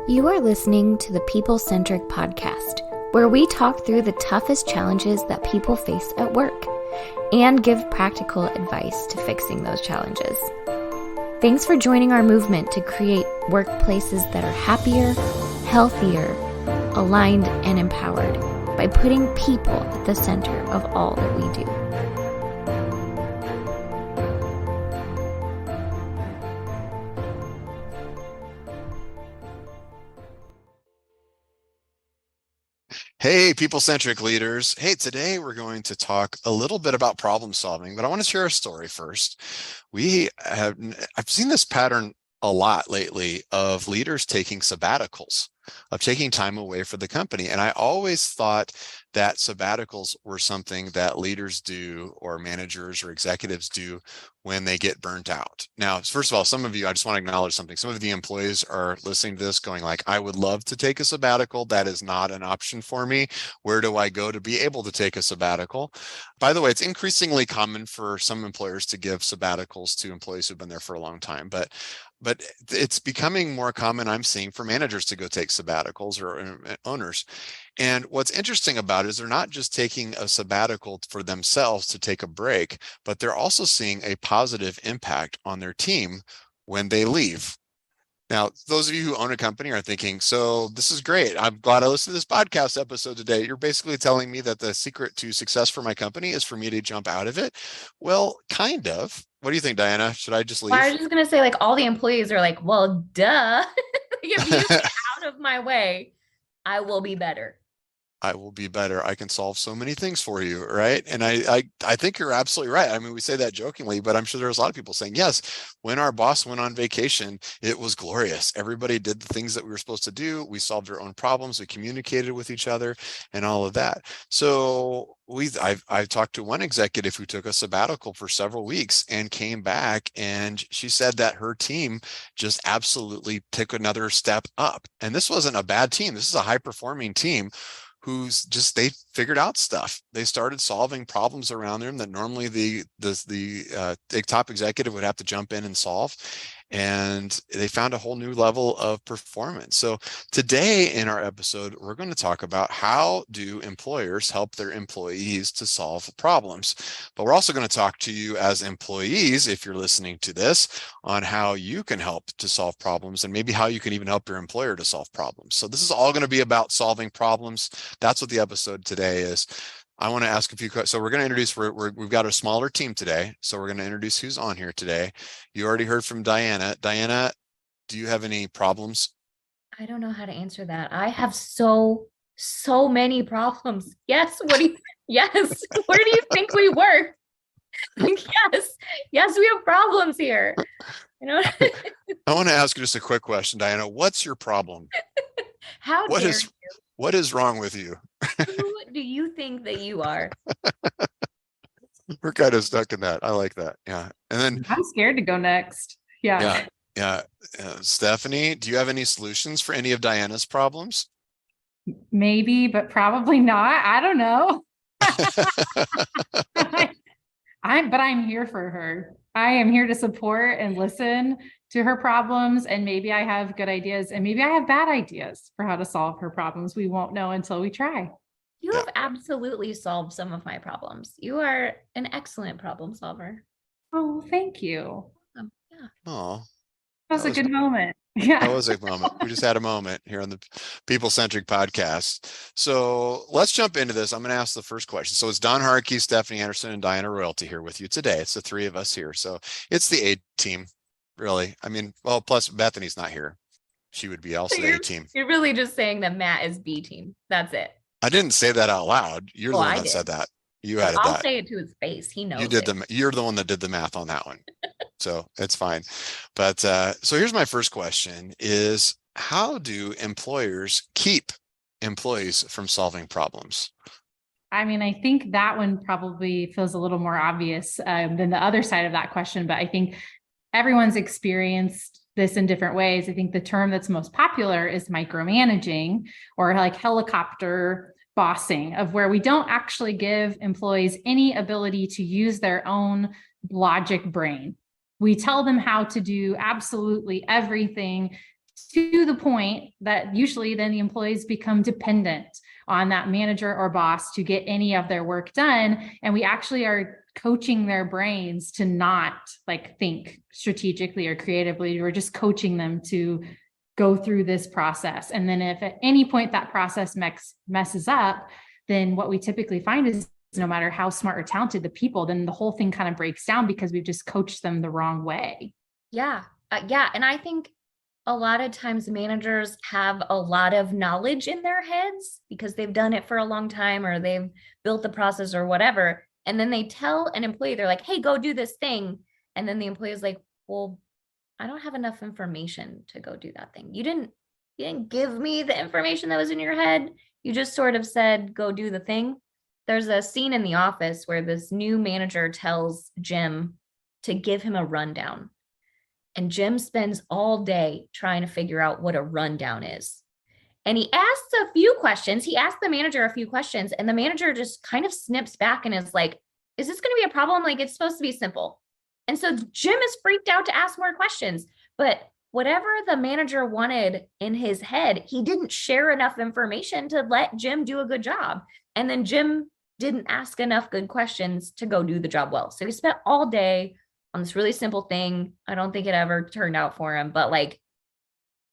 You are listening to the People Centric Podcast, where we talk through the toughest challenges that people face at work and give practical advice to fixing those challenges. Thanks for joining our movement to create workplaces that are happier, healthier, aligned, and empowered by putting people at the center of all that we do. Hey, people-centric leaders. Hey, today we're going to talk a little bit about problem solving, but I want to share a story first. I've seen this pattern a lot lately of leaders taking sabbaticals, of taking time away for the company. And I always thought that sabbaticals were something that leaders do or managers or executives do when they get burnt out. Now, first of all, some of you, I just want to acknowledge something. Some of the employees are listening to this going like, I would love to take a sabbatical. That is not an option for me. Where do I go to be able to take a sabbatical? By the way, it's increasingly common for some employers to give sabbaticals to employees who've been there for a long time, but it's becoming more common, I'm seeing, for managers to go take sabbaticals or owners. And what's interesting about it is they're not just taking a sabbatical for themselves to take a break, but they're also seeing a positive impact on their team when they leave. Now, those of you who own a company are thinking, so this is great. I'm glad I listened to this podcast episode today. You're basically telling me that the secret to success for my company is for me to jump out of it. Well, kind of. What do you think, Diana? Should I just leave? Well, I was just gonna say, like, all the employees are like, well, duh. If you get out of my way, I will be better. I will be better. I can solve so many things for you, right? And I think you're absolutely right. I mean, we say that jokingly, but I'm sure there's a lot of people saying, yes, when our boss went on vacation, it was glorious. Everybody did the things that we were supposed to do. We solved our own problems. We communicated with each other and all of that. So I've talked to one executive who took a sabbatical for several weeks and came back, and she said that her team just absolutely took another step up. And this wasn't a bad team. This is a high-performing team they figured out stuff. They started solving problems around them that normally the top executive would have to jump in and solve. And they found a whole new level of performance. So today in our episode, we're going to talk about how do employers help their employees to solve problems. But we're also going to talk to you as employees, if you're listening to this, on how you can help to solve problems and maybe how you can even help your employer to solve problems. So this is all going to be about solving problems. That's what the episode today is. I want to ask a few questions. So we're going to introduce, we've got a smaller team today. So we're going to introduce who's on here today. You already heard from Diana. Diana, do you have any problems? I don't know how to answer that. I have so many problems. Yes. Yes. Where do you think we work? Yes, we have problems here. You know, I want to ask you just a quick question, Diana. What's your problem? how dare you? What is wrong with you? Who do you think that you are? We're kind of stuck in that. I like that. Yeah. And then I'm scared to go next. Yeah. Stephanie, do you have any solutions for any of Diana's problems? Maybe, but probably not. I don't know. I'm here for her. I am here to support and listen to her problems. And maybe I have good ideas and maybe I have bad ideas for how to solve her problems. We won't know until we try. You have absolutely solved some of my problems. You are an excellent problem solver. Oh, thank you. Yeah. Oh, that was a good moment. Yeah. That was a moment. We just had a moment here on the People Centric Podcast. So let's jump into this. I'm going to ask the first question. So it's Don Harkey, Stephanie Anderson, and Diana Royalty here with you today. It's the three of us here. So it's the A team, really. I mean, well, plus Bethany's not here. She would be also the A team. You're really just saying that Matt is B team. That's it. I didn't say that out loud. You're the one that said that. You added that. I'll say it to his face. He knows. You're the one that did the math on that one. So it's fine. But so here's my first question is, how do employers keep employees from solving problems? I mean, I think that one probably feels a little more obvious than the other side of that question, but I think everyone's experienced this in different ways. I think the term that's most popular is micromanaging, or like helicopter bossing, of where we don't actually give employees any ability to use their own logic brain. We tell them how to do absolutely everything to the point that usually then the employees become dependent on that manager or boss to get any of their work done. And we actually are coaching their brains to not like think strategically or creatively. We're just coaching them to go through this process. And then if at any point that process messes up, then what we typically find is no matter how smart or talented the people, then the whole thing kind of breaks down because we've just coached them the wrong way. Yeah. Yeah. And I think a lot of times managers have a lot of knowledge in their heads because they've done it for a long time or they've built the process or whatever. And then they tell an employee, they're like, hey, go do this thing. And then the employee is like, well, I don't have enough information to go do that thing. You didn't give me the information that was in your head. You just sort of said, go do the thing. There's a scene in The Office where this new manager tells Jim to give him a rundown. And Jim spends all day trying to figure out what a rundown is. And he asks a few questions. He asks the manager a few questions, and the manager just kind of snips back and is like, is this going to be a problem? Like, it's supposed to be simple. And so Jim is freaked out to ask more questions. But whatever the manager wanted in his head, he didn't share enough information to let Jim do a good job. And then Jim didn't ask enough good questions to go do the job well. So he spent all day on this really simple thing. I don't think it ever turned out for him, but like,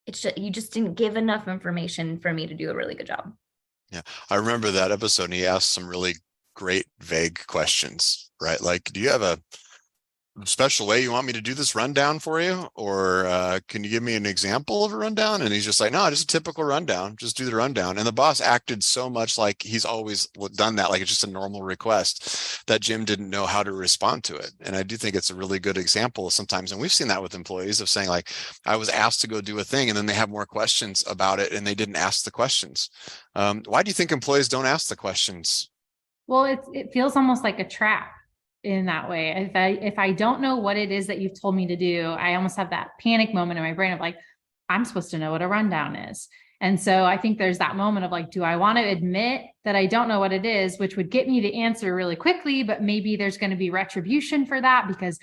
it's just, you just didn't give enough information for me to do a really good job. Yeah. I remember that episode and he asked some really great vague questions, right? Like, do you have a special way you want me to do this rundown for you? Or can you give me an example of a rundown? And he's just like, no, just a typical rundown. Just do the rundown. And the boss acted so much like he's always done that, like it's just a normal request, that Jim didn't know how to respond to it. And I do think it's a really good example sometimes. And we've seen that with employees of saying like, I was asked to go do a thing and then they have more questions about it and they didn't ask the questions. Why do you think employees don't ask the questions? Well, it feels almost like a trap in that way. If I don't know what it is that you've told me to do, I almost have that panic moment in my brain of like, I'm supposed to know what a rundown is. And so I think there's that moment of like, do I want to admit that I don't know what it is, which would get me the answer really quickly, but maybe there's going to be retribution for that because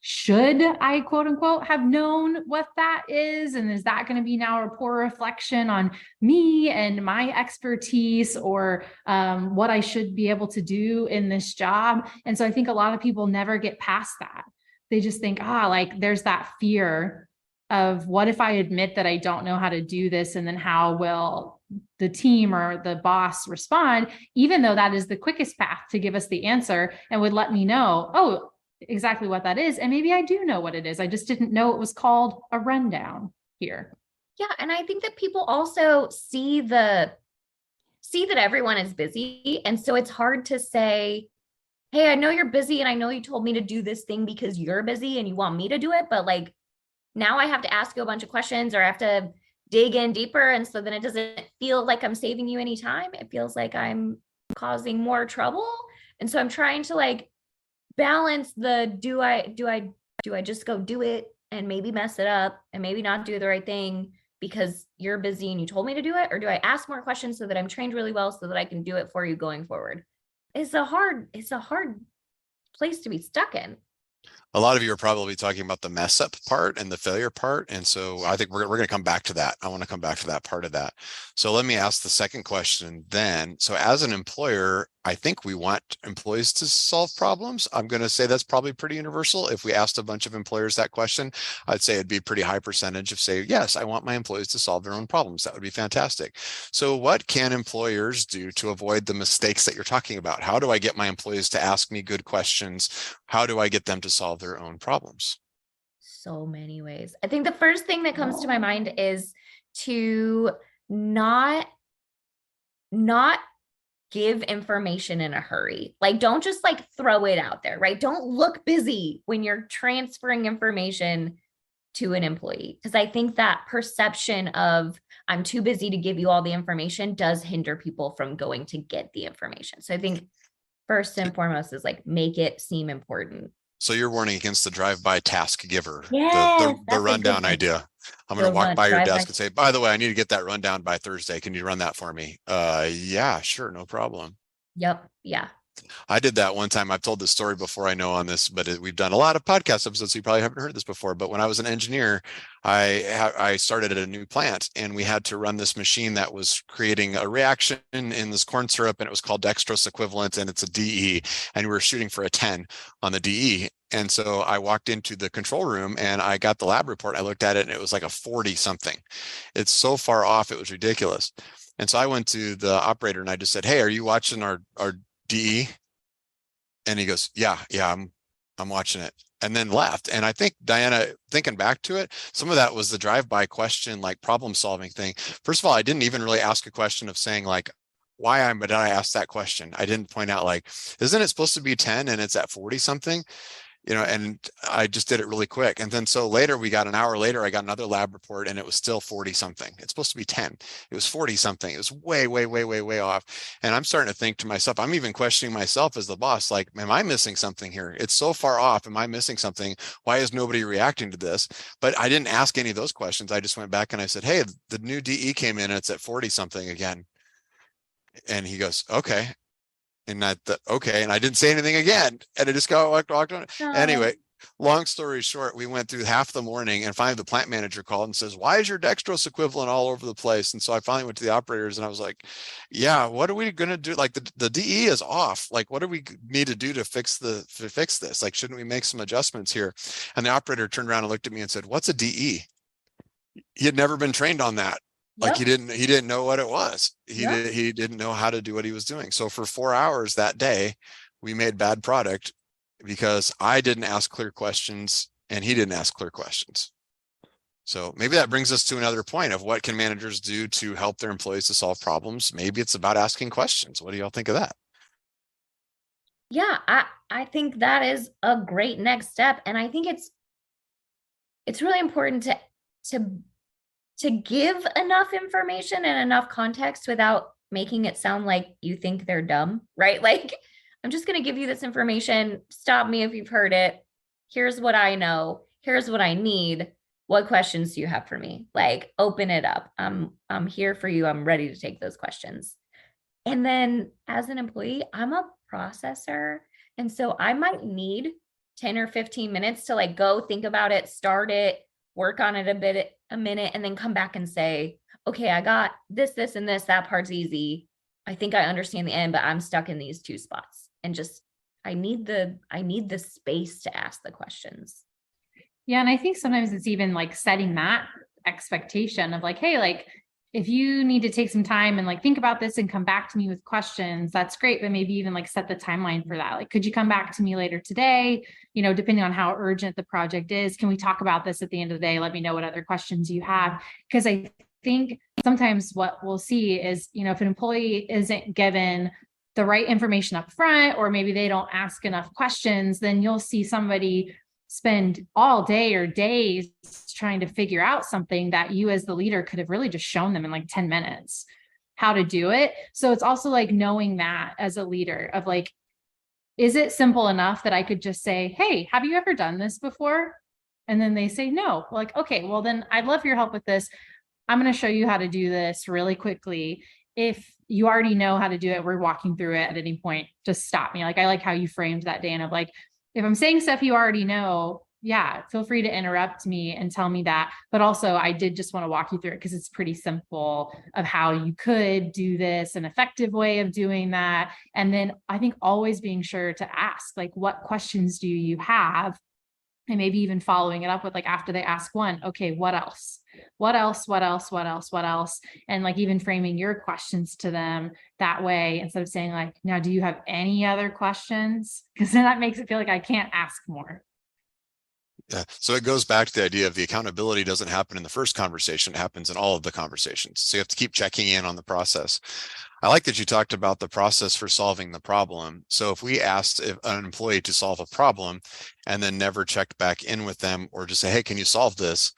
should I quote unquote have known what that is? And is that going to be now a poor reflection on me and my expertise or what I should be able to do in this job? And so I think a lot of people never get past that. They just think, like there's that fear of what if I admit that I don't know how to do this? And then how will the team or the boss respond, even though that is the quickest path to give us the answer and would let me know, exactly what that is. And maybe I do know what it is. I just didn't know it was called a rundown here. Yeah. And I think that people also see that everyone is busy. And so it's hard to say, hey, I know you're busy and I know you told me to do this thing because you're busy and you want me to do it. But like, now I have to ask you a bunch of questions or I have to dig in deeper. And so then it doesn't feel like I'm saving you any time. It feels like I'm causing more trouble. And so I'm trying to like balance the do I just go do it and maybe mess it up and maybe not do the right thing because you're busy and you told me to do it, or do I ask more questions so that I'm trained really well so that I can do it for you going forward? It's a hard place to be stuck in. A lot of you are probably talking about the mess up part and the failure part. And so I think we're going to come back to that. I want to come back to that part of that. So let me ask the second question then. So as an employer, I think we want employees to solve problems. I'm going to say that's probably pretty universal. If we asked a bunch of employers that question, I'd say it'd be a pretty high percentage of say, yes, I want my employees to solve their own problems. That would be fantastic. So what can employers do to avoid the mistakes that you're talking about? How do I get my employees to ask me good questions? How do I get them to solve their own problems? So many ways. I think the first thing that comes to my mind is to not give information in a hurry. Like, don't just like throw it out there, right? Don't look busy when you're transferring information to an employee. Because I think that perception of I'm too busy to give you all the information does hinder people from going to get the information. So I think first and foremost is like, make it seem important. So you're warning against the drive-by task giver, Yes, the rundown idea. I'm going to walk by your desk and say, by the way, I need to get that rundown by Thursday. Can you run that for me? Yeah, sure. No problem. Yep. Yeah. I did that one time. I've told this story before, I know, on this, but we've done a lot of podcast episodes, so you probably haven't heard this before. But when I was an engineer, I started at a new plant, and we had to run this machine that was creating a reaction in this corn syrup, and it was called dextrose equivalent, and it's a DE, and we were shooting for a 10 on the DE. And so I walked into the control room and I got the lab report. I looked at it and it was like a 40 something. It's so far off, it was ridiculous. And so I went to the operator and I just said, "Hey, are you watching our DE?" And he goes, yeah, I'm watching it," and then left. And I think, Diana, thinking back to it, some of that was the drive-by question, like problem solving thing. First of all, I didn't even really ask a question of saying like, why did I ask that question? I didn't point out like, isn't it supposed to be 10 and it's at 40 something? And I just did it really quick. And then so later an hour later, I got another lab report and it was still 40 something. It's supposed to be 10. It was 40 something. It was way, way, way, way, way off. And I'm starting to think to myself, I'm even questioning myself as the boss, like, am I missing something here? It's so far off. Am I missing something? Why is nobody reacting to this? But I didn't ask any of those questions. I just went back and I said, "Hey, the new DE came in and it's at 40 something again." And he goes, "Okay." And okay. And I didn't say anything again. And I just walked on. Anyway, long story short, we went through half the morning and finally the plant manager called and says, "Why is your dextrose equivalent all over the place?" And so I finally went to the operators and I was like, "Yeah, what are we going to do? Like the DE is off. Like, what do we need to do to fix this? Like, shouldn't we make some adjustments here?" And the operator turned around and looked at me and said, "What's a DE?" He had never been trained on that. Like he didn't know what it was. He didn't know how to do what he was doing. So for 4 hours that day, we made bad product because I didn't ask clear questions and he didn't ask clear questions. So maybe that brings us to another point of what can managers do to help their employees to solve problems. Maybe it's about asking questions. What do y'all think of that? Yeah, I think that is a great next step. And I think it's really important to give enough information and enough context without making it sound like you think they're dumb, right? Like, I'm just going to give you this information. Stop me if you've heard it. Here's what I know. Here's what I need. What questions do you have for me? Like, open it up. I'm here for you. I'm ready to take those questions. And then as an employee, I'm a processor. And so I might need 10 or 15 minutes to like go think about it, start it, work on it a minute, and then come back and say, "Okay, I got this, and this, that part's easy. I think I understand the end, but I'm stuck in these two spots." And just, I need the space to ask the questions. Yeah. And I think sometimes it's even like setting that expectation of like, hey, like, if you need to take some time and like think about this and come back to me with questions, that's great. But maybe even like set the timeline for that. Like, could you come back to me later today? Depending on how urgent the project is, can we talk about this at the end of the day? Let me know what other questions you have. Because I think sometimes what we'll see is, if an employee isn't given the right information up front, or maybe they don't ask enough questions, then you'll see somebody spend all day or days trying to figure out something that you as the leader could have really just shown them in like 10 minutes how to do it. So it's also like knowing that as a leader of like, is it simple enough that I could just say, "Hey, have you ever done this before?" And then they say no. Like, okay, well then I'd love your help with this. I'm going to show you how to do this really quickly. If you already know how to do it, we're walking through it at any point, just stop me. Like, I like how you framed that, Dan, of like, if I'm saying stuff you already know, yeah, feel free to interrupt me and tell me that. But also, I did just want to walk you through it because it's pretty simple of how you could do this, an effective way of doing that. And then I think always being sure to ask, like, what questions do you have? And maybe even following it up with like, after they ask one, okay, what else? What else? What else? What else? What else? And like even framing your questions to them that way, instead of saying like, "Now, do you have any other questions?" Because then that makes it feel like I can't ask more. Yeah. So it goes back to the idea of the accountability doesn't happen in the first conversation. It happens in all of the conversations. So you have to keep checking in on the process. I like that you talked about the process for solving the problem. So if we asked an employee to solve a problem and then never checked back in with them or just say, "Hey, can you solve this?"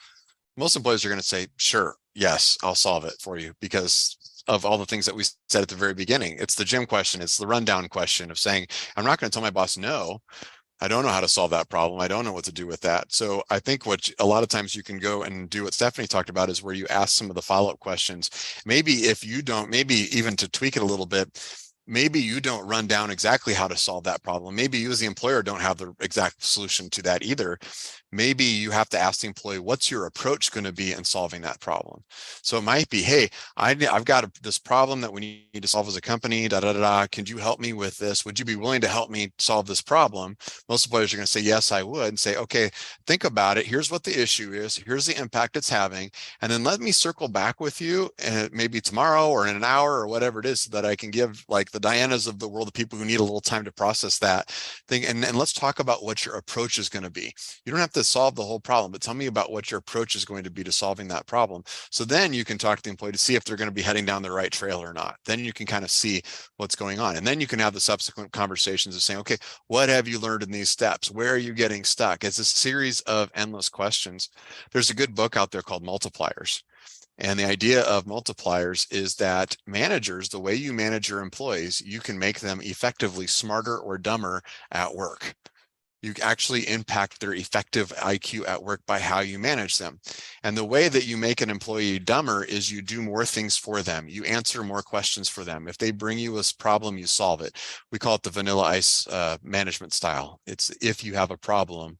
Most employees are going to say, "Sure, yes, I'll solve it for you," because of all the things that we said at the very beginning. It's the gym question. It's the rundown question of saying, I'm not going to tell my boss, "No, I don't know how to solve that problem. I don't know what to do with that." So I think a lot of times you can go and do what Stephanie talked about is where you ask some of the follow-up questions. Maybe if you don't, maybe even to tweak it a little bit, maybe you don't run down exactly how to solve that problem. Maybe you as the employer don't have the exact solution to that either. Maybe you have to ask the employee, what's your approach going to be in solving that problem? So it might be, hey, I've got this problem that we need to solve as a company, da, da, da, da. Can you help me with this? Would you be willing to help me solve this problem? Most employers are going to say, yes, I would, and say, okay, think about it. Here's what the issue is. Here's the impact it's having. And then let me circle back with you and maybe tomorrow or in an hour or whatever it is, so that I can give like the Dianas of the world, the people who need a little time to process that thing. And let's talk about what your approach is going to be. You don't have to solve the whole problem, but tell me about what your approach is going to be to solving that problem. So then you can talk to the employee to see if they're going to be heading down the right trail or not. Then you can kind of see what's going on. And then you can have the subsequent conversations of saying, okay, what have you learned in these steps? Where are you getting stuck? It's a series of endless questions. There's a good book out there called Multipliers. And the idea of multipliers is that managers, the way you manage your employees, you can make them effectively smarter or dumber at work. You actually impact their effective IQ at work by how you manage them. And the way that you make an employee dumber is you do more things for them. You answer more questions for them. If they bring you a problem, you solve it. We call it the vanilla ice management style. It's if you have a problem,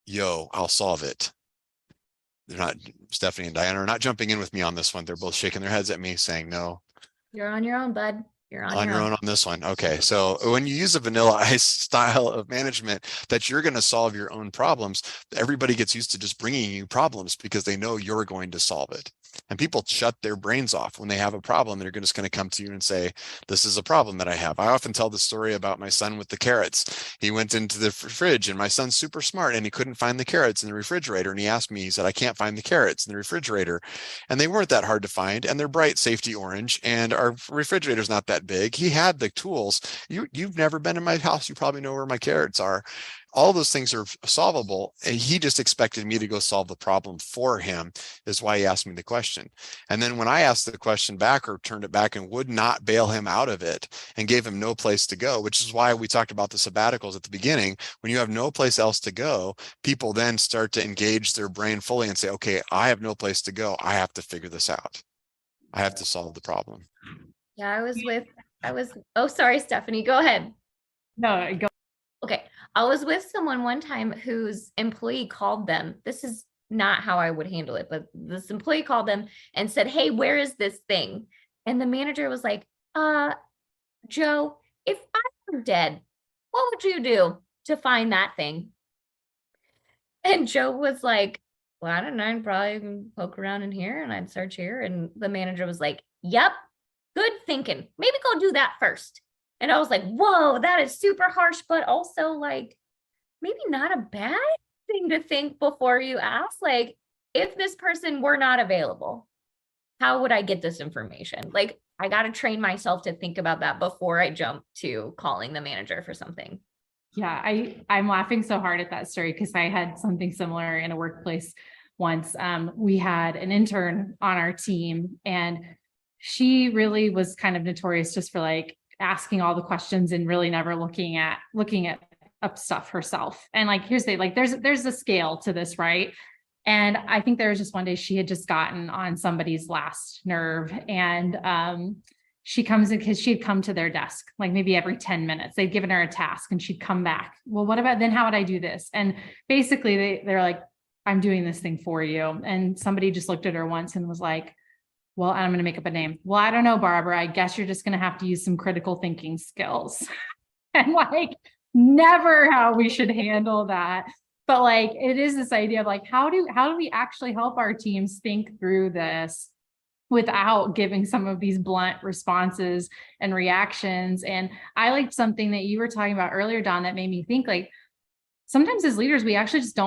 yo, I'll solve it. They're not, Stephanie and Diana are not jumping in with me on this one. They're both shaking their heads at me saying, no. You're on your own, bud. You're On your own on this one. Okay. So when you use a vanilla ice style of management that you're going to solve your own problems, everybody gets used to just bringing you problems because they know you're going to solve it. And people shut their brains off when they have a problem. They're just going to come to you and say, this is a problem that I have. I often tell the story about my son with the carrots. He went into the fridge, and my son's super smart, and he couldn't find the carrots in the refrigerator. And he asked me, he said, I can't find the carrots in the refrigerator. And they weren't that hard to find. And they're bright safety orange. And our refrigerator's not that big. He had the tools. You've never been in my house. You probably know where my carrots are. All those things are solvable. And he just expected me to go solve the problem for him, is why he asked me the question. And then when I asked the question back or turned it back and would not bail him out of it and gave him no place to go, which is why we talked about the sabbaticals at the beginning. When you have no place else to go, people then start to engage their brain fully and say, okay, I have no place to go. I have to figure this out. I have to solve the problem. Yeah, oh, sorry, Stephanie, go ahead. No, go. Okay. I was with someone one time whose employee called them. This is not how I would handle it, but this employee called them and said, hey, where is this thing? And the manager was like, Joe, if I were dead, what would you do to find that thing? And Joe was like, well, I don't know. I'd probably poke around in here and I'd search here. And the manager was like, yep, good thinking. Maybe go do that first. And I was like, whoa, that is super harsh, but also like maybe not a bad thing to think before you ask. Like, if this person were not available, how would I get this information? Like, I got to train myself to think about that before I jump to calling the manager for something. Yeah, I'm laughing so hard at that story because I had something similar in a workplace once. We had an intern on our team, and she really was kind of notorious just for like asking all the questions and really never looking at up stuff herself. And like, here's the, like, there's a scale to this, right? And I think there was just one day she had just gotten on somebody's last nerve, and she comes in because she had come to their desk, like maybe every 10 minutes, they'd given her a task and she'd come back. Well, what about then? How would I do this? And basically they're like, I'm doing this thing for you. And somebody just looked at her once and was like, well, I'm going to make up a name. Well, I don't know, Barbara, I guess you're just going to have to use some critical thinking skills. And like, never how we should handle that. But like, it is this idea of like, how do we actually help our teams think through this without giving some of these blunt responses and reactions? And I liked something that you were talking about earlier, Don, that made me think like, sometimes as leaders, we actually just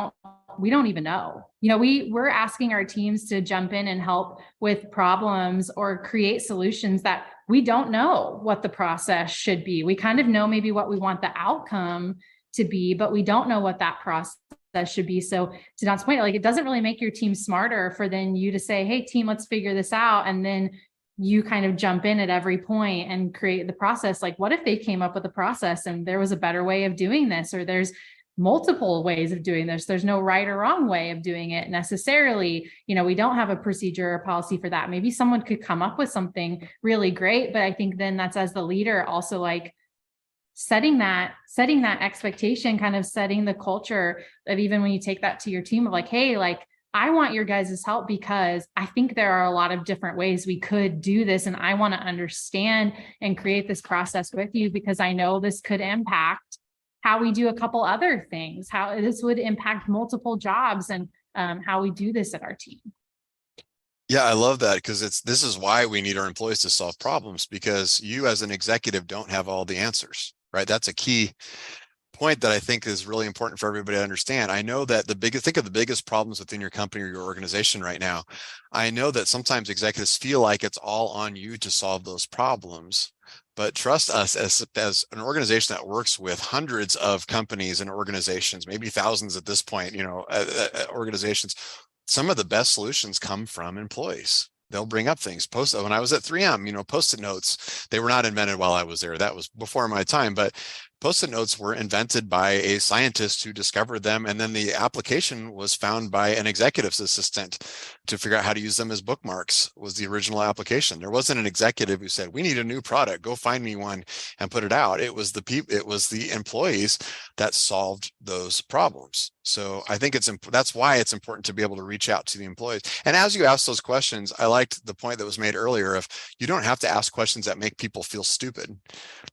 we don't even know. You know, we're asking our teams to jump in and help with problems or create solutions that we don't know what the process should be. We kind of know maybe what we want the outcome to be, but we don't know what that process should be. So to Don's point, like, it doesn't really make your team smarter for then you to say, hey team, let's figure this out. And then you kind of jump in at every point and create the process. Like, what if they came up with a process and there was a better way of doing this, or there's multiple ways of doing this. There's no right or wrong way of doing it necessarily. We don't have a procedure or policy for that. Maybe someone could come up with something really great, but I think then that's, as the leader, also like setting that expectation, kind of setting the culture of, even when you take that to your team, of like, hey, like, I want your guys' help because I think there are a lot of different ways we could do this. And I want to understand and create this process with you because I know this could impact how we do a couple other things, how this would impact multiple jobs, and how we do this at our team. Yeah, I love that, because this is why we need our employees to solve problems, because you as an executive don't have all the answers, right? That's a key point that I think is really important for everybody to understand. I know that think of the biggest problems within your company or your organization right now. I know that sometimes executives feel like it's all on you to solve those problems. But trust us, as an organization that works with hundreds of companies and organizations, maybe thousands at this point, organizations, some of the best solutions come from employees. They'll bring up things. When I was at 3M, Post-it notes, they were not invented while I was there. That was before my time, but Post-it notes were invented by a scientist who discovered them, and then the application was found by an executive's assistant to figure out how to use them as bookmarks. Was the original application. There wasn't an executive who said, we need a new product, go find me one and put it out. It was the employees that solved those problems. So I think that's why it's important to be able to reach out to the employees. And as you ask those questions, I liked the point that was made earlier of, you don't have to ask questions that make people feel stupid.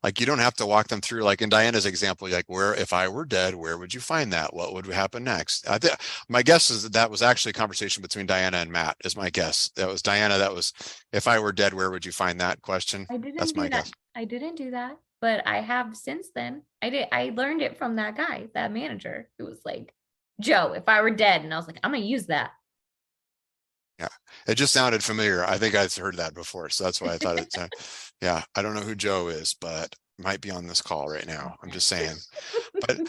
Like, you don't have to walk them through, like in Diana's example, like, if I were dead, where would you find that? What would happen next? My guess is that was actually a conversation between Diana and Matt, is my guess. That was Diana. That was, if I were dead, where would you find that question? That's my guess. I didn't do that, but I have since then. I learned it from that guy, that manager, who was like, Joe, if I were dead. And I was like, I'm going to use that. Yeah, it just sounded familiar. I think I've heard that before. So that's why I thought it. Yeah, I don't know who Joe is, but might be on this call right now. I'm just saying. But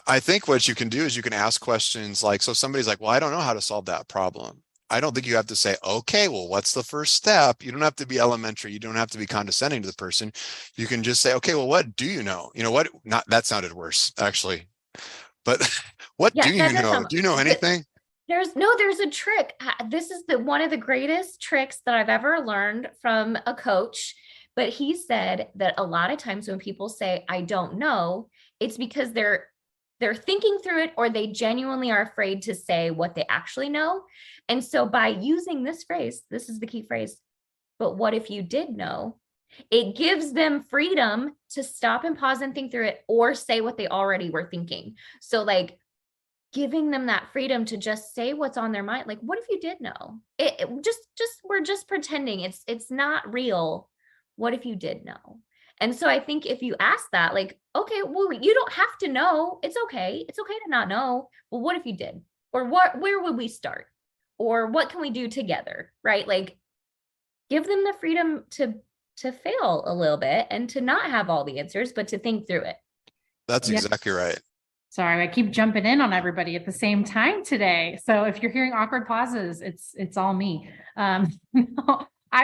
I think what you can do is you can ask questions like, so somebody's like, well, I don't know how to solve that problem. I don't think you have to say, okay, well, what's the first step? You don't have to be elementary. You don't have to be condescending to the person. You can just say, okay, well, what do you know? That sounded worse, actually. But what do you know? Do you know anything? There's a trick. This is one of the greatest tricks that I've ever learned from a coach. But he said that a lot of times when people say, I don't know, it's because they're thinking through it, or they genuinely are afraid to say what they actually know. And so by using this phrase, this is the key phrase, but what if you did know? It gives them freedom to stop and pause and think through it, or say what they already were thinking. So like giving them that freedom to just say what's on their mind. Like, what if you did know? We're just pretending it's not real. What if you did know? And so I think if you ask that, like, okay, well, you don't have to know. It's okay. It's okay to not know. Well, what if you did? Or where would we start? Or what can we do together? Right? Like, give them the freedom to fail a little bit and to not have all the answers, but to think through it. That's exactly right. Sorry, I keep jumping in on everybody at the same time today. So if you're hearing awkward pauses, it's all me. I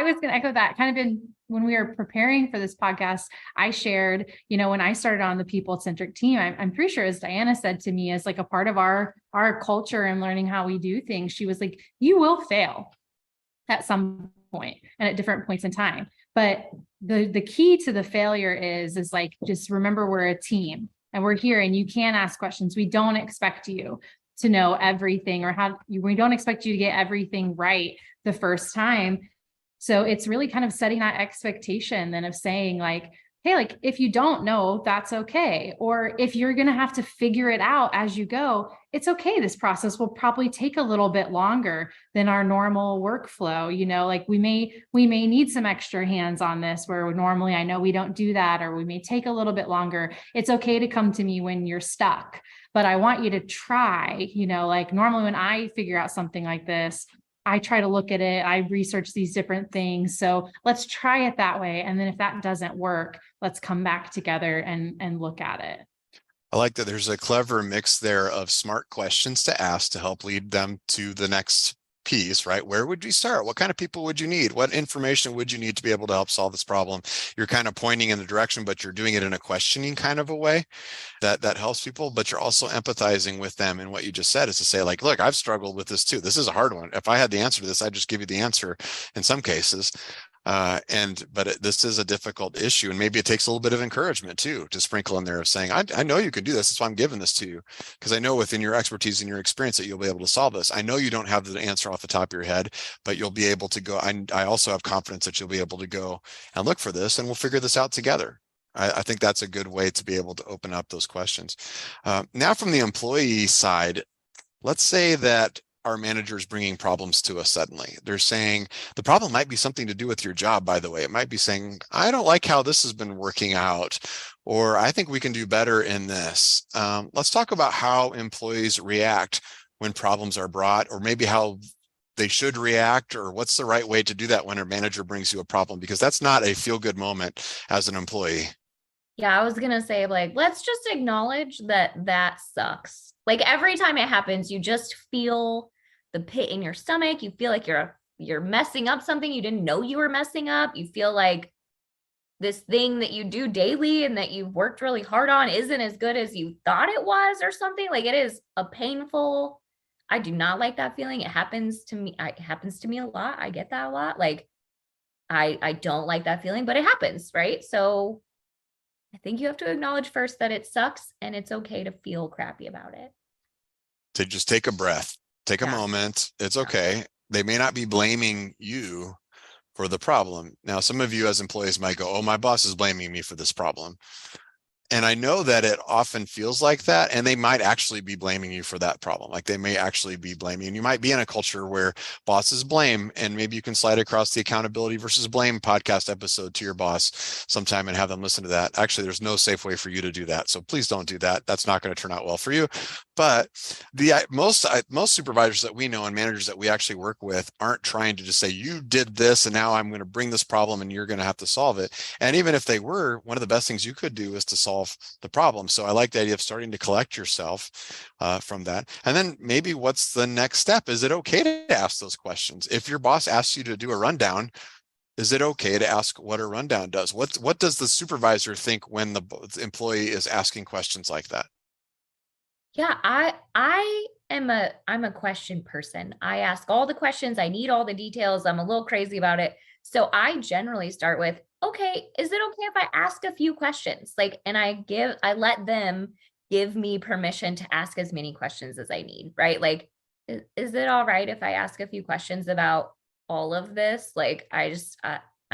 was going to echo that. Kind of when we were preparing for this podcast, I shared, when I started on the people-centric team, I'm pretty sure, as Diana said to me, as like a part of our culture and learning how we do things, she was like, you will fail at some point and at different points in time. But the key to the failure is like, just remember, we're a team and we're here, and you can ask questions. We don't expect you to know everything, we don't expect you to get everything right the first time. So it's really kind of setting that expectation then of saying like, hey, like, if you don't know, that's okay. Or if you're going to have to figure it out as you go, it's okay. This process will probably take a little bit longer than our normal workflow. Like we may need some extra hands on this, where normally I know we don't do that, or we may take a little bit longer. It's okay to come to me when you're stuck, but I want you to try, like normally when I figure out something like this, I try to look at it. I research these different things. So let's try it that way. And then if that doesn't work, let's come back together and look at it. I like that there's a clever mix there of smart questions to ask to help lead them to the next piece, right? Where would you start? What kind of people would you need? What information would you need to be able to help solve this problem? You're kind of pointing in the direction, but you're doing it in a questioning kind of a way that helps people, but you're also empathizing with them. And what you just said is to say, like, look, I've struggled with this too. This is a hard one. If I had the answer to this, I'd just give you the answer in some cases. But this is a difficult issue, and maybe it takes a little bit of encouragement too to sprinkle in there of saying, I know you could do this. That's why I'm giving this to you, because I know within your expertise and your experience that you'll be able to solve this. I know you don't have the answer off the top of your head, but you'll be able to go. I also have confidence that you'll be able to go and look for this, and we'll figure this out together. I think that's a good way to be able to open up those questions. Now, from the employee side, let's say that our managers bringing problems to us suddenly. They're saying the problem might be something to do with your job, by the way. It might be saying, I don't like how this has been working out, or I think we can do better in this. Let's talk about how employees react when problems are brought, or maybe how they should react, or what's the right way to do that when a manager brings you a problem, because that's not a feel-good moment as an employee. Yeah, I was going to say, like, let's just acknowledge that sucks. Like, every time it happens, you just feel the pit in your stomach. You feel like you're messing up something you didn't know you were messing up. You feel like this thing that you do daily and that you've worked really hard on isn't as good as you thought it was, or something. Like, it is a painful, I do not like that feeling. It happens to me. It happens to me a lot. I get that a lot. Like, I don't like that feeling, but it happens, right? So I think you have to acknowledge first that it sucks, and it's okay to feel crappy about it. To just take a breath, take a moment. It's okay. They may not be blaming you for the problem. Now, some of you as employees might go, oh, my boss is blaming me for this problem. And I know that it often feels like that, and they might actually be blaming you for that problem. Like, they may actually be blaming, and you might be in a culture where bosses blame, and maybe you can slide across the accountability versus blame podcast episode to your boss sometime and have them listen to that. Actually, there's no safe way for you to do that. So please don't do that. That's not going to turn out well for you. But most supervisors that we know and managers that we actually work with aren't trying to just say, you did this and now I'm going to bring this problem and you're going to have to solve it. And even if they were, one of the best things you could do is to solve the problem. So I like the idea of starting to collect yourself from that. And then maybe what's the next step? Is it okay to ask those questions? If your boss asks you to do a rundown, is it okay to ask what a rundown does? What does the supervisor think when the employee is asking questions like that? Yeah, I'm a question person. I ask all the questions. I need all the details. I'm a little crazy about it. So I generally start with, okay, is it okay if I ask a few questions? Like, and I let them give me permission to ask as many questions as I need, right? Like, is it all right if I ask a few questions about all of this? Like, I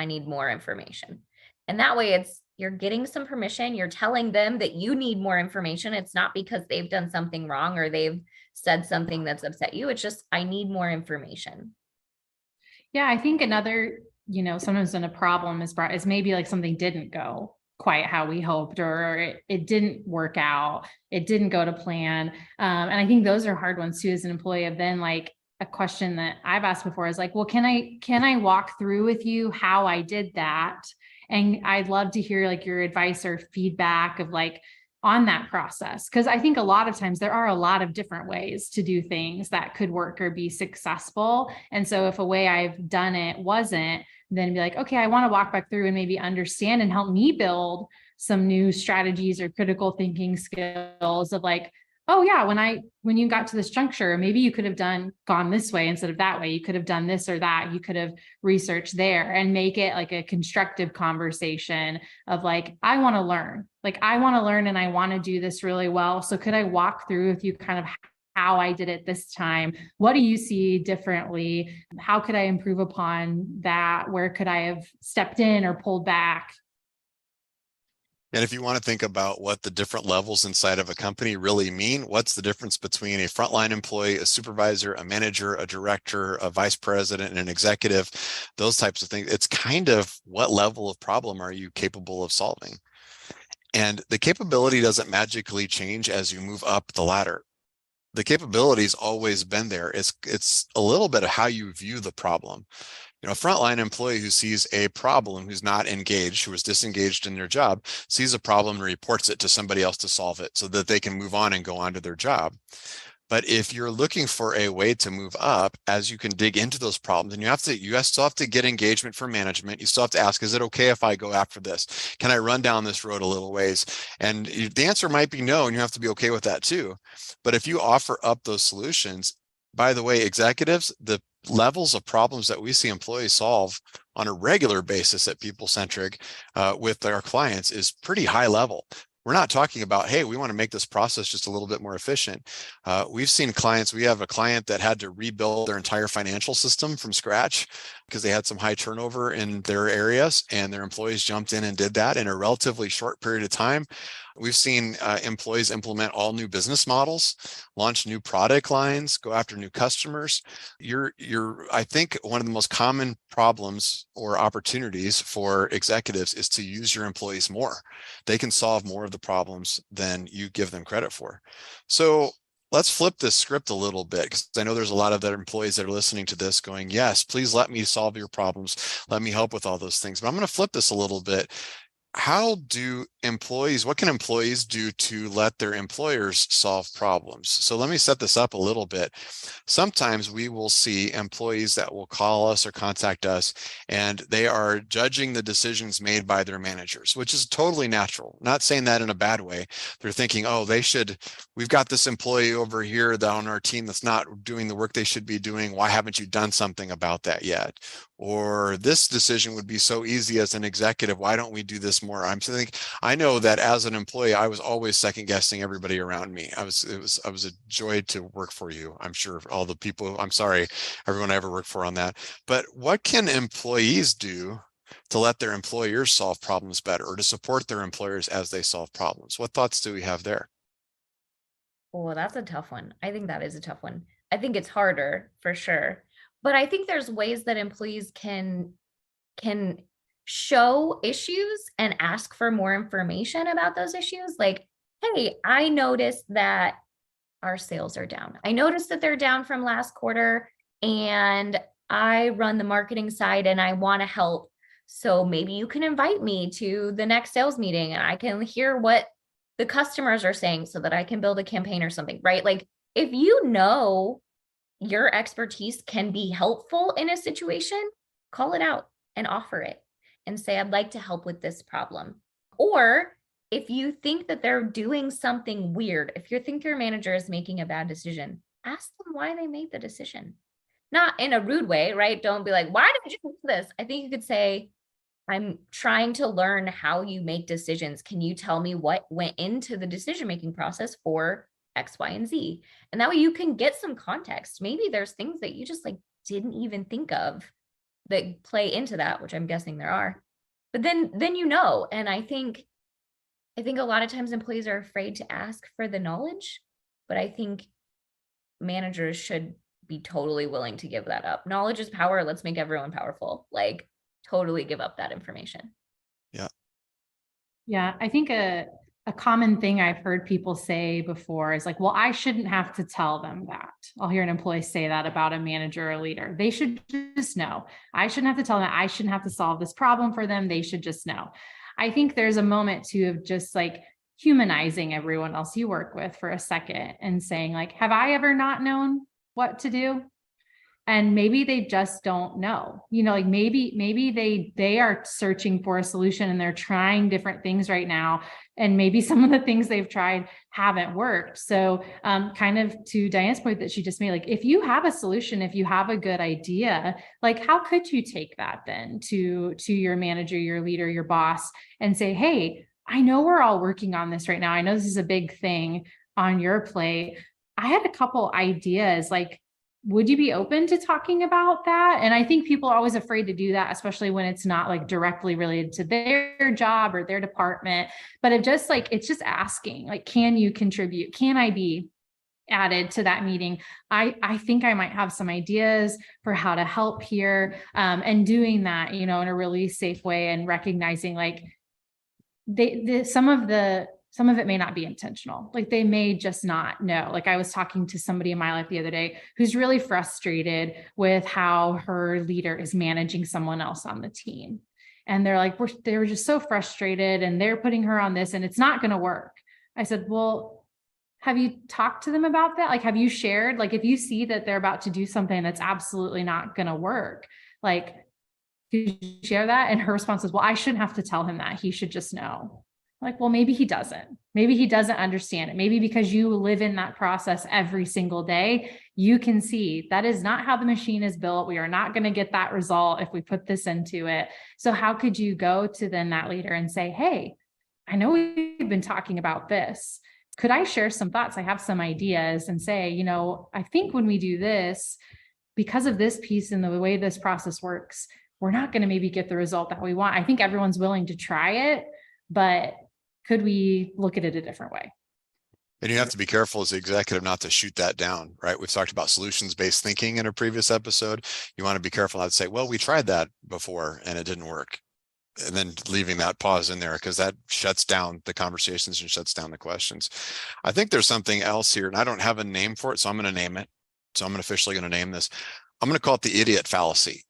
need more information. And that way you're getting some permission. You're telling them that you need more information. It's not because they've done something wrong or they've said something that's upset you. It's just, I need more information. Yeah, I think another, sometimes when a problem is brought is maybe like something didn't go quite how we hoped, or it didn't work out. It didn't go to plan. And I think those are hard ones too, as an employee. Of then, like, a question that I've asked before is like, well, can I walk through with you how I did that? And I'd love to hear like your advice or feedback of like on that process. Cause I think a lot of times there are a lot of different ways to do things that could work or be successful. And so if a way I've done it wasn't, then be like, okay, I want to walk back through and maybe understand and help me build some new strategies or critical thinking skills of like, oh yeah, when you got to this juncture, maybe you could have gone this way instead of that way. You could have done this or that. You could have researched there, and make it like a constructive conversation of like, I want to learn. Like, I want to learn and I want to do this really well. So could I walk through with you kind of how I did it this time? What do you see differently? How could I improve upon that? Where could I have stepped in or pulled back? And if you want to think about what the different levels inside of a company really mean, what's the difference between a frontline employee, a supervisor, a manager, a director, a vice president, and an executive, those types of things, it's kind of what level of problem are you capable of solving? And the capability doesn't magically change as you move up the ladder. The capability's always been there. It's a little bit of how you view the problem. A frontline employee who sees a problem, who's not engaged, who is disengaged in their job, sees a problem and reports it to somebody else to solve it so that they can move on and go on to their job. But if you're looking for a way to move up, as you can dig into those problems, and you still have to get engagement from management. You still have to ask, is it okay if I go after this? Can I run down this road a little ways? And the answer might be no, and you have to be okay with that too. But if you offer up those solutions, by the way, executives, the levels of problems that we see employees solve on a regular basis at PeopleCentric with our clients is pretty high level. We're not talking about, hey, we want to make this process just a little bit more efficient. We've seen clients, we have a client that had to rebuild their entire financial system from scratch because they had some high turnover in their areas, and their employees jumped in and did that in a relatively short period of time. We've seen employees implement all new business models, launch new product lines, go after new customers. I think one of the most common problems or opportunities for executives is to use your employees more. They can solve more of the problems than you give them credit for. So let's flip this script a little bit, because I know there's a lot of their employees that are listening to this going, yes, please let me solve your problems. Let me help with all those things. But I'm going to flip this a little bit. What can employees do to let their employers solve problems? So let me set this up a little bit. Sometimes we will see employees that will call us or contact us, and they are judging the decisions made by their managers, which is totally natural. Not saying that in a bad way. They're thinking, oh, we've got this employee over here on our team that's not doing the work they should be doing. Why haven't you done something about that yet? Or this decision would be so easy as an executive. Why don't we do this more? I know that as an employee, I was always second guessing everybody around me. I was a joy to work for you. I'm sure all the people, I'm sorry, everyone I ever worked for on that. But what can employees do to let their employers solve problems better, or to support their employers as they solve problems? What thoughts do we have there? Oh, that's a tough one. I think that is a tough one. I think it's harder for sure. But I think there's ways that employees can show issues and ask for more information about those issues. Like, hey, I noticed that our sales are down. I noticed that they're down from last quarter, and I run the marketing side and I want to help. So maybe you can invite me to the next sales meeting and I can hear what the customers are saying so that I can build a campaign or something, right? Like, if you know your expertise can be helpful in a situation, call it out and offer it and say, I'd like to help with this problem. Or if you think that they're doing something weird, if you think your manager is making a bad decision, ask them why they made the decision. Not in a rude way, right? Don't be like, why did you do this? I think you could say, I'm trying to learn how you make decisions. Can you tell me what went into the decision-making process for X, Y, and Z? And that way you can get some context. Maybe there's things that you just didn't even think of that play into that, which I'm guessing there are. But then and I think a lot of times employees are afraid to ask for the knowledge, but I think managers should be totally willing to give that up. Knowledge is power. Let's make everyone powerful. Totally give up that information. Yeah. I think a common thing I've heard people say before is well, I shouldn't have to tell them that. I'll hear an employee say that about a manager or a leader. They should just know. I shouldn't have to tell them. I shouldn't have to solve this problem for them. They should just know. I think there's a moment too of just humanizing everyone else you work with for a second and saying have I ever not known what to do? And maybe they just don't know, maybe they are searching for a solution and they're trying different things right now. And maybe some of the things they've tried haven't worked. So kind of to Diane's point that she just made, if you have a solution, if you have a good idea, how could you take that then to your manager, your leader, your boss, and say, hey, I know we're all working on this right now. I know this is a big thing on your plate. I had a couple ideas, would you be open to talking about that? And I think people are always afraid to do that, especially when it's not directly related to their job or their department. But it's just asking, can you contribute? Can I be added to that meeting? I think I might have some ideas for how to help here. And doing that, in a really safe way, and recognizing some of it may not be intentional. They may just not know. I was talking to somebody in my life the other day who's really frustrated with how her leader is managing someone else on the team. And they're they were just so frustrated and they're putting her on this and it's not going to work. I said, well, have you talked to them about that? Like, have you shared, like, if you see that they're about to do something that's absolutely not going to work, like, did you share that? And her response is, well, I shouldn't have to tell him that. He should just know. Like, well, maybe he doesn't. Maybe he doesn't understand it. Maybe because you live in that process every single day, you can see that is not how the machine is built. We are not going to get that result if we put this into it. So how could you go to then that leader and say, hey, I know we've been talking about this. Could I share some thoughts? I have some ideas, and say, you know, I think when we do this, because of this piece and the way this process works, we're not going to maybe get the result that we want. I think everyone's willing to try it, but could we look at it a different way? And you have to be careful as the executive not to shoot that down, right? We've talked about solutions-based thinking in a previous episode. You want to be careful not to say, well, we tried that before and it didn't work. And then leaving that pause in there, because that shuts down the conversations and shuts down the questions. I think there's something else here, and I don't have a name for it, so I'm going to name it. So I'm officially going to name this. I'm going to call it the idiot fallacy.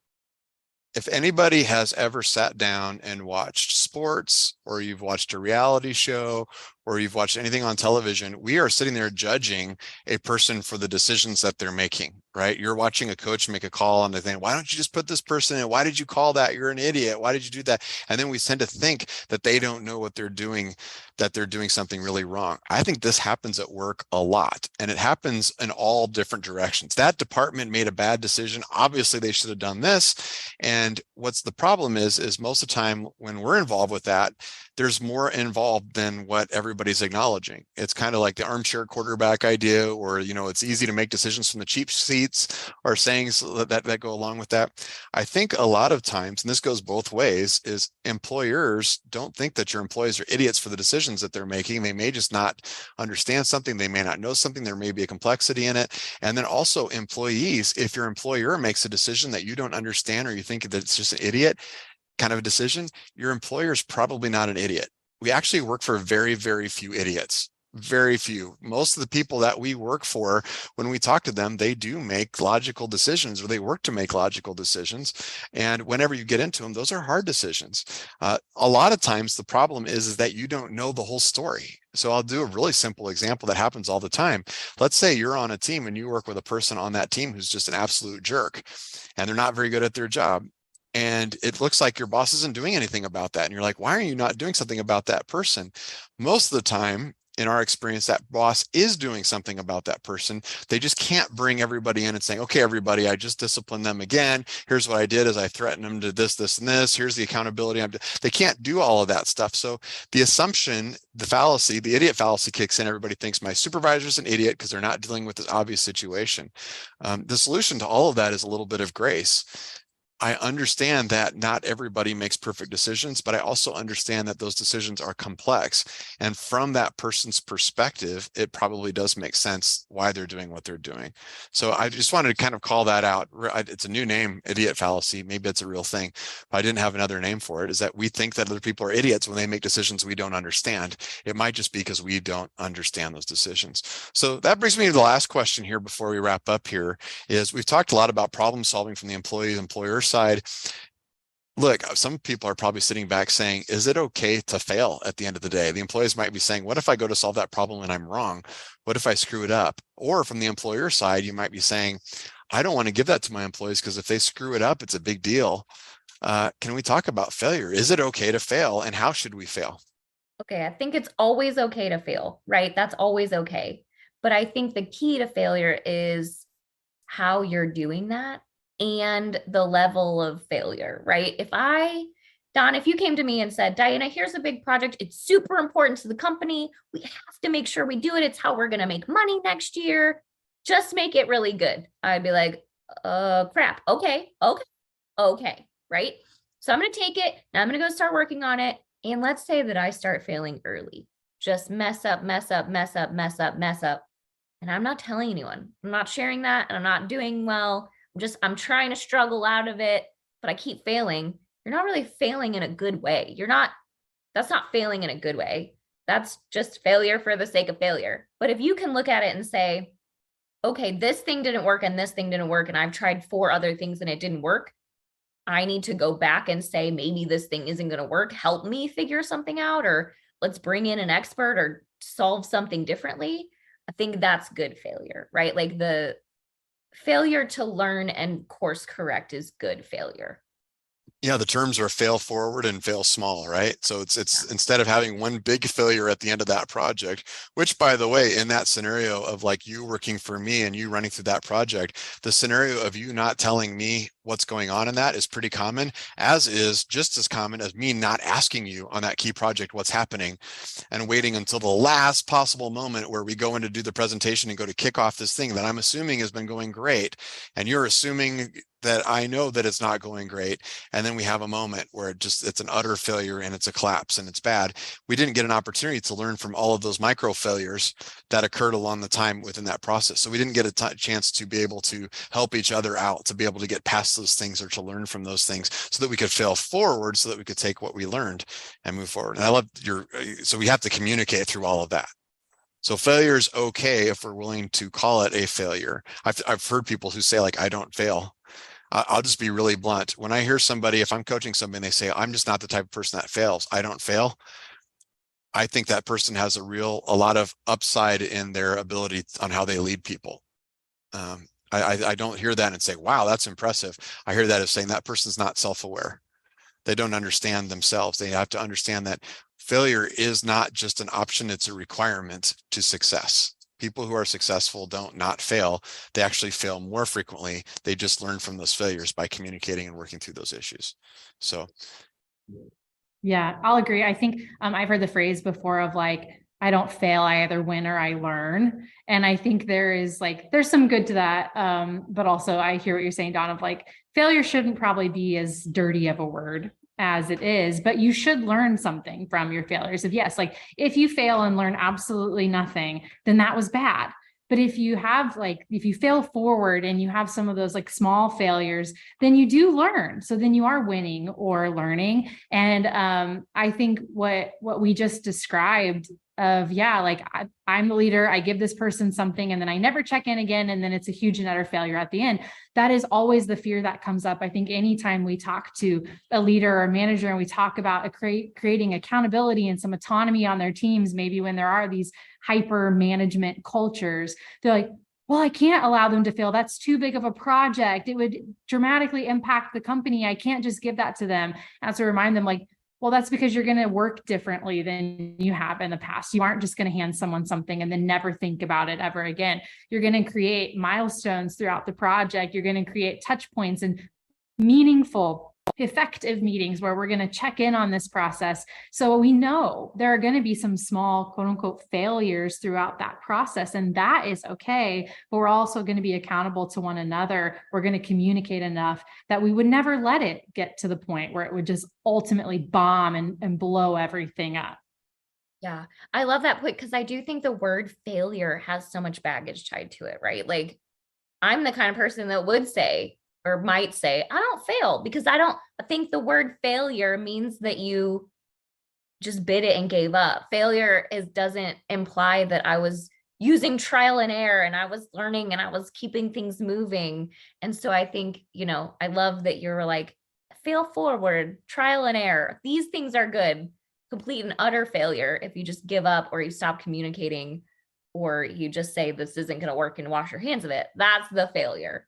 If anybody has ever sat down and watched sports, or you've watched a reality show, or you've watched anything on television, we are sitting there judging a person for the decisions that they're making, right? You're watching a coach make a call and they think, why don't you just put this person in? Why did you call that? You're an idiot. Why did you do that? And then we tend to think that they don't know what they're doing, that they're doing something really wrong. I think this happens at work a lot, and it happens in all different directions. That department made a bad decision. Obviously, they should have done this. And what's the problem is most of the time when we're involved with that, there's more involved than what everybody's acknowledging. It's kind of like the armchair quarterback idea, or, you know, it's easy to make decisions from the cheap seats, or sayings that go along with that. I think a lot of times, and this goes both ways, is employers don't think that your employees are idiots for the decisions that they're making. They may just not understand something. They may not know something. There may be a complexity in it. And then also employees, if your employer makes a decision that you don't understand, or you think that it's just an idiot kind of a decision, your employer is probably not an idiot. We actually work for very, very few idiots. Very few. Most of the people that we work for, when we talk to them, they do make logical decisions, or they work to make logical decisions. And whenever you get into them, those are hard decisions. A lot of times the problem is that you don't know the whole story. So I'll do a really simple example that happens all the time. Let's say you're on a team and you work with a person on that team who's just an absolute jerk, and they're not very good at their job. And it looks like your boss isn't doing anything about that. And you're like, why are you not doing something about that person? Most of the time, in our experience, that boss is doing something about that person. They just can't bring everybody in and saying, okay, everybody, I just disciplined them again. Here's what I did, is I threatened them to this, this, and this. Here's the accountability. They can't do all of that stuff. So the assumption, the fallacy, the idiot fallacy kicks in. Everybody thinks my supervisor's an idiot because they're not dealing with this obvious situation. The solution to all of that is a little bit of grace. I understand that not everybody makes perfect decisions, but I also understand that those decisions are complex. And from that person's perspective, it probably does make sense why they're doing what they're doing. So I just wanted to kind of call that out. It's a new name, idiot fallacy. Maybe it's a real thing, but I didn't have another name for it, is that we think that other people are idiots when they make decisions we don't understand. It might just be because we don't understand those decisions. So that brings me to the last question here before we wrap up here, is we've talked a lot about problem solving from the employer side. Look, some people are probably sitting back saying, is it okay to fail at the end of the day? The employees might be saying, what if I go to solve that problem and I'm wrong? What if I screw it up? Or from the employer side, you might be saying, I don't want to give that to my employees because if they screw it up, it's a big deal. Can we talk about failure? Is it okay to fail, and how should we fail? Okay, I think it's always okay to fail, right? That's always okay. But I think the key to failure is how you're doing that and the level of failure, right? Don, if you came to me and said, Diana, here's a big project. It's super important to the company. We have to make sure we do it. It's how we're going to make money next year. Just make it really good. I'd be like, crap. Okay. Right? So I'm going to take it and I'm going to go start working on it. And let's say that I start failing early, just mess up. And I'm not telling anyone. I'm not sharing that, and I'm not doing well. I'm trying to struggle out of it, but I keep failing. You're not really failing in a good way. That's not failing in a good way. That's just failure for the sake of failure. But if you can look at it and say, okay, this thing didn't work and this thing didn't work, and I've tried 4 other things and it didn't work, I need to go back and say, maybe this thing isn't going to work. Help me figure something out, or let's bring in an expert or solve something differently. I think that's good failure, right? Like the failure to learn and course correct is good failure. Yeah, the terms are fail forward and fail small, right? So it's instead of having one big failure at the end of that project, which by the way, in that scenario of like you working for me and you running through that project, the scenario of you not telling me what's going on in that is pretty common, as is just as common as me not asking you on that key project what's happening and waiting until the last possible moment where we go in to do the presentation and go to kick off this thing that I'm assuming has been going great. And you're assuming that I know that it's not going great. And then we have a moment where it's an utter failure and it's a collapse and it's bad. We didn't get an opportunity to learn from all of those micro failures that occurred along the time within that process. So we didn't get a chance to be able to help each other out, to be able to get past those things or to learn from those things so that we could fail forward, so that we could take what we learned and move forward. And I love so we have to communicate through all of that. So failure is okay if we're willing to call it a failure. I've heard people who say like, I don't fail. I'll just be really blunt. When I hear somebody, if I'm coaching somebody and they say, I'm just not the type of person that fails, I don't fail, I think that person has a lot of upside in their ability on how they lead people. I don't hear that and say, wow, that's impressive. I hear that as saying that person's not self-aware. They don't understand themselves. They have to understand that failure is not just an option, it's a requirement to success. People who are successful don't not fail. They actually fail more frequently. They just learn from those failures by communicating and working through those issues. So. Yeah, I'll agree. I think I've heard the phrase before of like, I don't fail, I either win or I learn. And I think there's some good to that. But also I hear what you're saying, Dawn, of like, failure shouldn't probably be as dirty of a word as it is, but you should learn something from your failures. If you fail and learn absolutely nothing, then that was bad. But if you fail forward and you have some of those like small failures, then you do learn. So then you are winning or learning. And I think what we just described of, I'm the leader, I give this person something and then I never check in again. And then it's a huge and utter failure at the end. That is always the fear that comes up. I think anytime we talk to a leader or a manager and we talk about creating accountability and some autonomy on their teams, maybe when there are these hyper management cultures, they're like, well, I can't allow them to fail. That's too big of a project. It would dramatically impact the company. I can't just give that to them. And to remind them like, well, that's because you're going to work differently than you have in the past. You aren't just going to hand someone something and then never think about it ever again. You're going to create milestones throughout the project. You're going to create touch points and meaningful, effective meetings where we're going to check in on this process. So we know there are going to be some small, quote unquote, failures throughout that process. And that is okay. But we're also going to be accountable to one another. We're going to communicate enough that we would never let it get to the point where it would just ultimately bomb and blow everything up. Yeah, I love that point because I do think the word failure has so much baggage tied to it, right? Like I'm the kind of person that would say, or might say, I don't fail, because I think the word failure means that you just bit it and gave up. Failure doesn't imply that I was using trial and error and I was learning and I was keeping things moving. And so I think, I love that you're like, fail forward, trial and error. These things are good. Complete and utter failure if you just give up or you stop communicating or you just say this isn't going to work and wash your hands of it. That's the failure.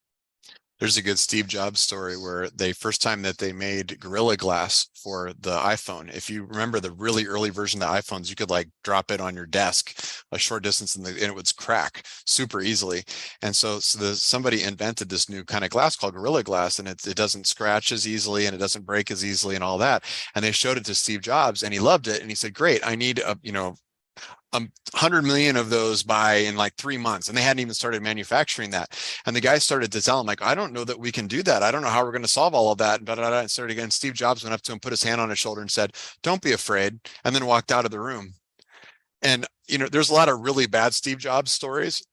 There's a good Steve Jobs story where first time that they made Gorilla Glass for the iPhone. If you remember the really early version of the iPhones, you could like drop it on your desk a short distance and it would crack super easily. And so somebody invented this new kind of glass called Gorilla Glass, and it doesn't scratch as easily and it doesn't break as easily and all that. And they showed it to Steve Jobs and he loved it. And he said, great, I need 100 million of those in like 3 months. And they hadn't even started manufacturing that. And the guy started to tell him like, I don't know that we can do that. I don't know how we're going to solve all of that. And started again. Steve Jobs went up to him, put his hand on his shoulder and said, don't be afraid. And then walked out of the room. And, there's a lot of really bad Steve Jobs stories,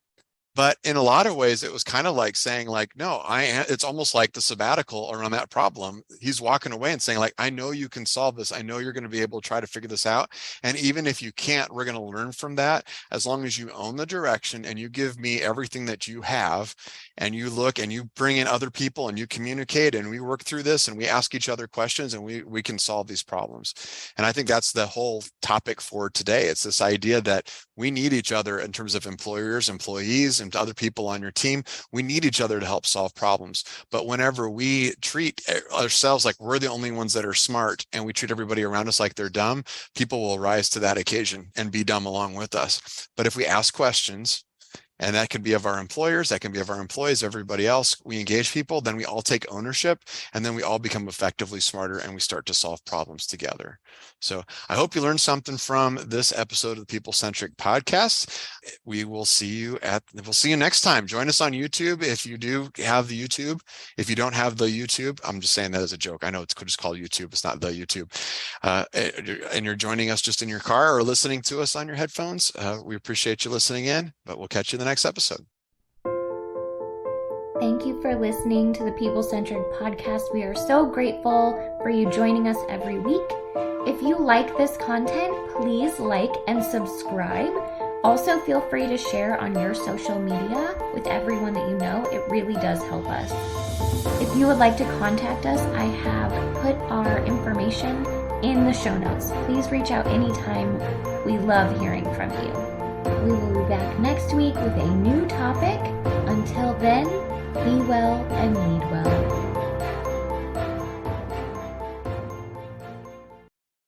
But in a lot of ways, it was kind of like saying like, no, it's almost like the sabbatical around that problem. He's walking away and saying like, I know you can solve this. I know you're going to be able to try to figure this out. And even if you can't, we're going to learn from that. As long as you own the direction and you give me everything that you have, and you look and you bring in other people and you communicate and we work through this and we ask each other questions and we can solve these problems. And I think that's the whole topic for today. It's this idea that we need each other in terms of employers, employees, and other people on your team. We need each other to help solve problems. But whenever we treat ourselves like we're the only ones that are smart and we treat everybody around us like they're dumb, people will rise to that occasion and be dumb along with us. But if we ask questions, and that can be of our employers, that can be of our employees, everybody else, we engage people, then we all take ownership, and then we all become effectively smarter and we start to solve problems together. So I hope you learned something from this episode of the People Centric Podcast. We'll see you next time. Join us on YouTube if you do have the YouTube. If you don't have the YouTube, I'm just saying that as a joke. I know it's just called YouTube. It's not the YouTube. And you're joining us just in your car or listening to us on your headphones. We appreciate you listening in, but we'll catch you in the next episode. Thank you for listening to the People Centric Podcast. We are so grateful for you joining us every week. If you like this content, please like and subscribe. Also, feel free to share on your social media with everyone that you know. It really does help us. If you would like to contact us, I have put our information in the show notes. Please reach out anytime. We love hearing from you. We will be back next week with a new topic. Until then, be well and lead well.